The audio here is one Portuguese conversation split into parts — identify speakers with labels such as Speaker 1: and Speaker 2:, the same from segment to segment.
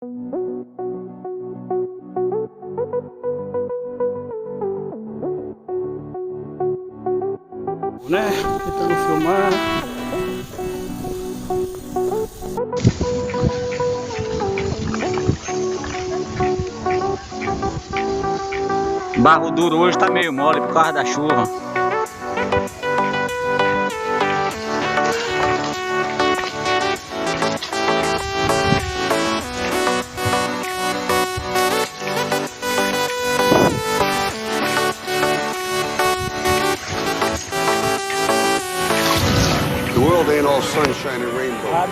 Speaker 1: Né? Tentando filmar.
Speaker 2: Barro Duro hoje tá meio mole por causa da chuva.
Speaker 3: The world ain't all sunshine and rainbow.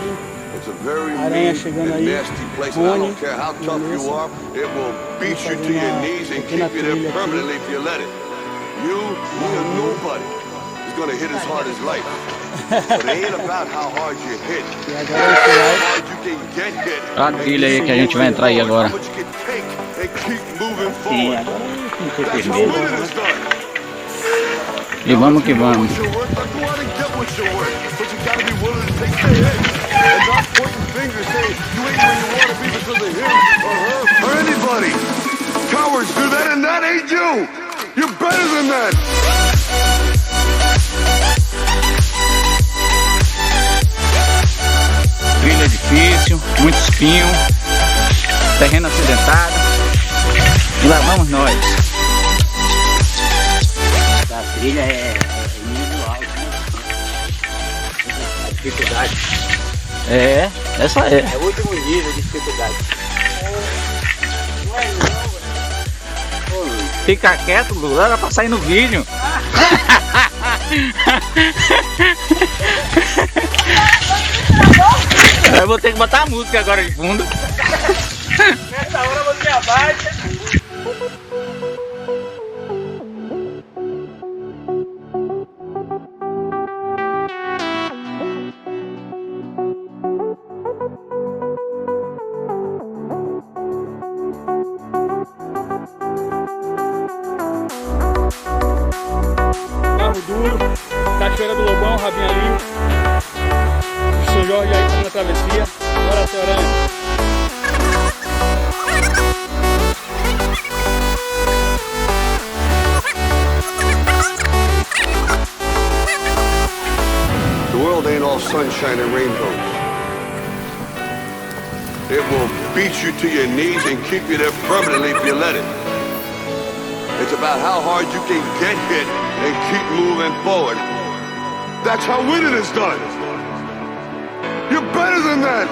Speaker 3: It's a very mean and nasty place, and I don't care how tough you are, it will beat you to your knees and keep you there permanently if you let it. You, nobody is gonna hit as hard as life. But it ain't about how hard you hit. It's how hard you can get hit.
Speaker 2: A trilha aí que a gente vai entrar aí agora. E vamos que vamos.
Speaker 3: Cowards do that, and that ain't you. You're better than that.
Speaker 2: Trilha difícil, muito espinho, terreno acidentado. E lá vamos nós.
Speaker 1: A trilha é nível alto, né? A dificuldade.
Speaker 2: É, essa é.
Speaker 1: É o último nível de dificuldade.
Speaker 2: Fica quieto, Lula, era pra sair no vídeo. Eu vou ter que botar a música agora de fundo.
Speaker 1: Nessa hora você abaixa. Barro Duro, Cachoeira do Lobão, Rabinho ali. O São Jorge aí tá na travessia. Bora, seu Aranha.
Speaker 3: The world ain't all sunshine and rainbows. It will beat you to your knees and keep you there permanently if you let it. It's about how hard you can get hit and keep moving forward. That's how winning is done. You're better than that.